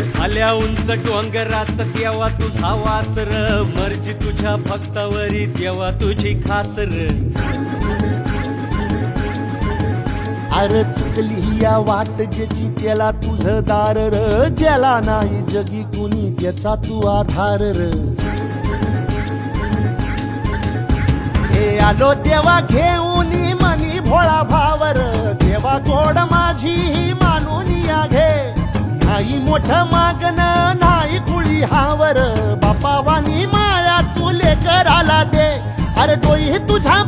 भाल्या उंच डोंगरात देवा तुझा वासर, मर्जी तुझ्या भक्तावरी देवा तुझी खासर. अरे चुकली या वाट ज्याची त्याला तुझं दार र, ज्याला नाही जगी कुणी त्याचा तू आधार र. हे आलो देवा घेऊन मनी भोळा भावर, देवा गोड माझी ही मानून या घे. नाही मोठं मागण नाही कुळी हावर, बापा वाणी माया तुले कराला दे. अरे डोई तुझ्या